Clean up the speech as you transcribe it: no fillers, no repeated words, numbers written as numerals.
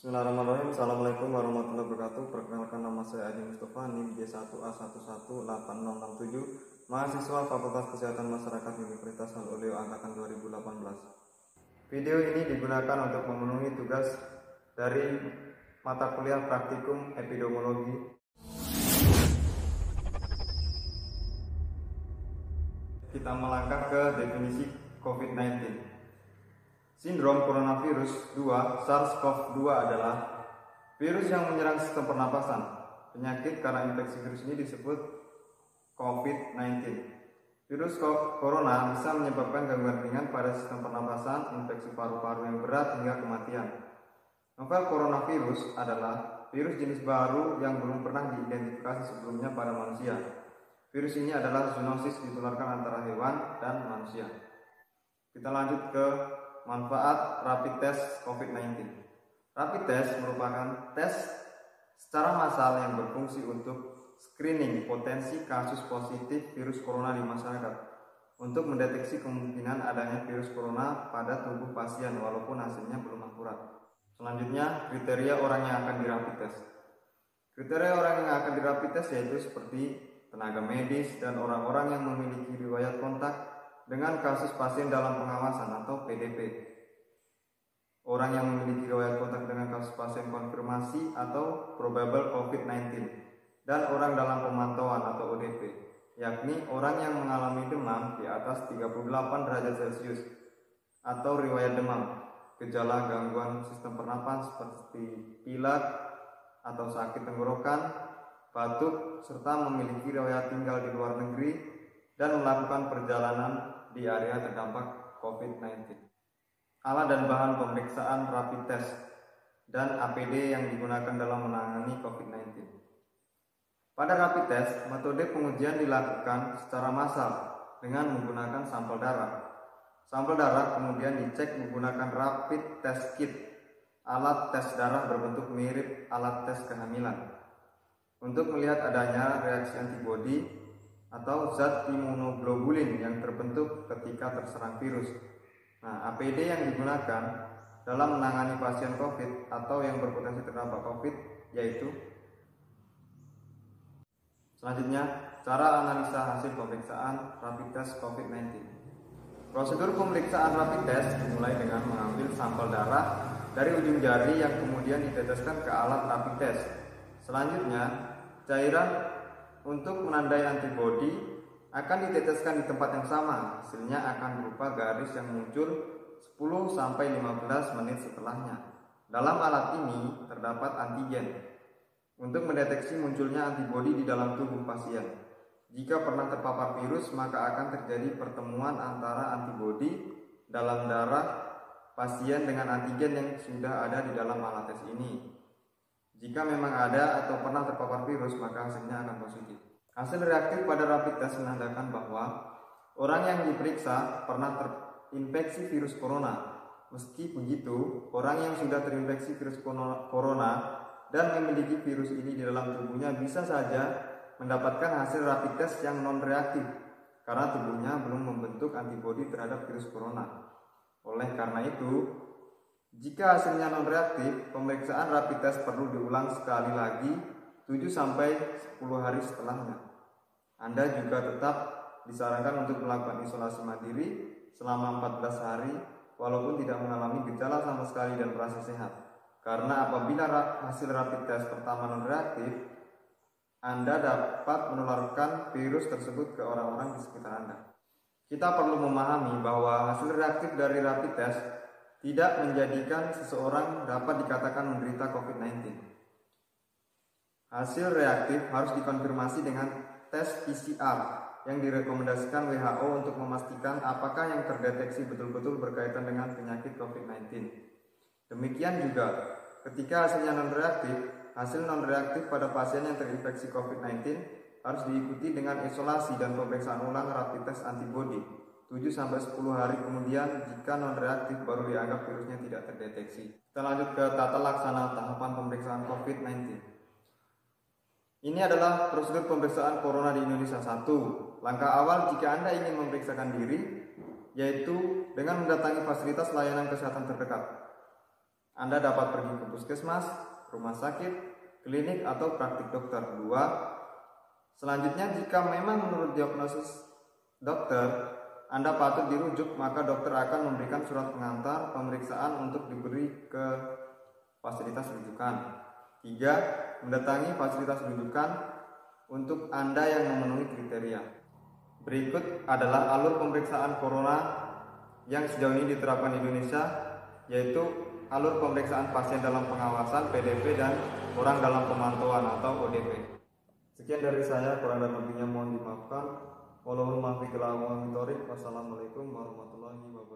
Bismillahirrahmanirrahim. Assalamualaikum warahmatullahi wabarakatuh. Perkenalkan, nama saya Adi Mustafa, NIM J1A118667, mahasiswa Fakultas Kesehatan Masyarakat Universitas Al-Oleo angkatan 2018. Video ini digunakan untuk memenuhi tugas dari mata kuliah praktikum epidemiologi. Kita melangkah ke definisi COVID-19. Sindrom coronavirus 2 SARS-CoV-2 adalah virus yang menyerang sistem pernapasan. Penyakit karena infeksi virus ini disebut COVID-19. Virus corona bisa menyebabkan gangguan ringan pada sistem pernapasan, infeksi paru-paru yang berat hingga kematian. Novel coronavirus adalah virus jenis baru yang belum pernah diidentifikasi sebelumnya pada manusia. Virus ini adalah zoonosis, ditularkan antara hewan dan manusia. Kita lanjut ke manfaat rapid test COVID-19. Rapid test merupakan tes secara massal yang berfungsi untuk screening potensi kasus positif virus corona di masyarakat untuk mendeteksi kemungkinan adanya virus corona pada tubuh pasien walaupun hasilnya belum akurat. Selanjutnya, kriteria orang yang akan dirapid test. Kriteria orang yang akan dirapid test yaitu seperti tenaga medis dan orang-orang yang memiliki riwayat kontak dengan kasus pasien dalam pengawasan atau PDP, orang yang memiliki riwayat kontak dengan kasus pasien konfirmasi atau probable COVID-19, dan orang dalam pemantauan atau ODP, yakni orang yang mengalami demam di atas 38 derajat Celcius atau riwayat demam, gejala gangguan sistem pernapas seperti pilek atau sakit tenggorokan, batuk, serta memiliki riwayat tinggal di luar negeri dan melakukan perjalanan di area terdampak COVID-19. Alat dan bahan pemeriksaan rapid test dan APD yang digunakan dalam menangani COVID-19. Pada rapid test, metode pengujian dilakukan secara massal dengan menggunakan sampel darah. Sampel darah kemudian dicek menggunakan rapid test kit, alat tes darah berbentuk mirip alat tes kehamilan, untuk melihat adanya reaksi antibodi atau zat imunoglobulin yang terbentuk ketika terserang virus. Nah, APD yang digunakan dalam menangani pasien COVID atau yang berpotensi terdampak COVID yaitu selanjutnya, cara analisa hasil pemeriksaan rapid test COVID-19. Prosedur pemeriksaan rapid test dimulai dengan mengambil sampel darah dari ujung jari yang kemudian diteteskan ke alat rapid test. Selanjutnya, cairan untuk menandai antibodi akan diteteskan di tempat yang sama. Hasilnya akan berupa garis yang muncul 10-15 menit setelahnya. Dalam alat ini terdapat antigen untuk mendeteksi munculnya antibodi di dalam tubuh pasien. Jika pernah terpapar virus, maka akan terjadi pertemuan antara antibodi dalam darah pasien dengan antigen yang sudah ada di dalam alat tes ini. Jika memang ada atau pernah terpapar virus, maka hasilnya akan positif. Hasil reaktif pada rapid test menandakan bahwa orang yang diperiksa pernah terinfeksi virus corona. Meski begitu, orang yang sudah terinfeksi virus corona dan memiliki virus ini di dalam tubuhnya bisa saja mendapatkan hasil rapid test yang non-reaktif karena tubuhnya belum membentuk antibodi terhadap virus corona. Oleh karena itu, jika hasilnya non-reaktif, pemeriksaan rapid test perlu diulang sekali lagi 7-10 hari setelahnya. Anda juga tetap disarankan untuk melakukan isolasi mandiri selama 14 hari walaupun tidak mengalami gejala sama sekali dan merasa sehat. Karena apabila hasil rapid test pertama non-reaktif, Anda dapat menularkan virus tersebut ke orang-orang di sekitar Anda. Kita perlu memahami bahwa hasil reaktif dari rapid test tidak menjadikan seseorang dapat dikatakan menderita COVID-19. Hasil reaktif harus dikonfirmasi dengan tes PCR yang direkomendasikan WHO untuk memastikan apakah yang terdeteksi betul-betul berkaitan dengan penyakit COVID-19. Demikian juga, ketika hasilnya non-reaktif, hasil non-reaktif pada pasien yang terinfeksi COVID-19 harus diikuti dengan isolasi dan pemeriksaan ulang rapid test antibodi. 7-10 hari kemudian, jika non-reaktif baru dianggap virusnya tidak terdeteksi. Kita lanjut ke tata laksana tahapan pemeriksaan COVID-19. Ini adalah prosedur pemeriksaan corona di Indonesia. 1. Langkah awal jika Anda ingin memeriksakan diri, yaitu dengan mendatangi fasilitas layanan kesehatan terdekat. Anda dapat pergi ke puskesmas, rumah sakit, klinik, atau praktik dokter. 2. Selanjutnya, jika memang menurut diagnosis dokter Anda patut dirujuk, maka dokter akan memberikan surat pengantar pemeriksaan untuk diberi ke fasilitas rujukan. 3. Mendatangi fasilitas rujukan untuk Anda yang memenuhi kriteria. Berikut adalah alur pemeriksaan corona yang sejauh ini diterapkan di Indonesia, yaitu alur pemeriksaan pasien dalam pengawasan (PDP) dan orang dalam pemantauan atau ODP. Sekian dari saya, kurang dan lebihnya mohon dimaafkan. Wassalamualaikum warahmatullahi wabarakatuh.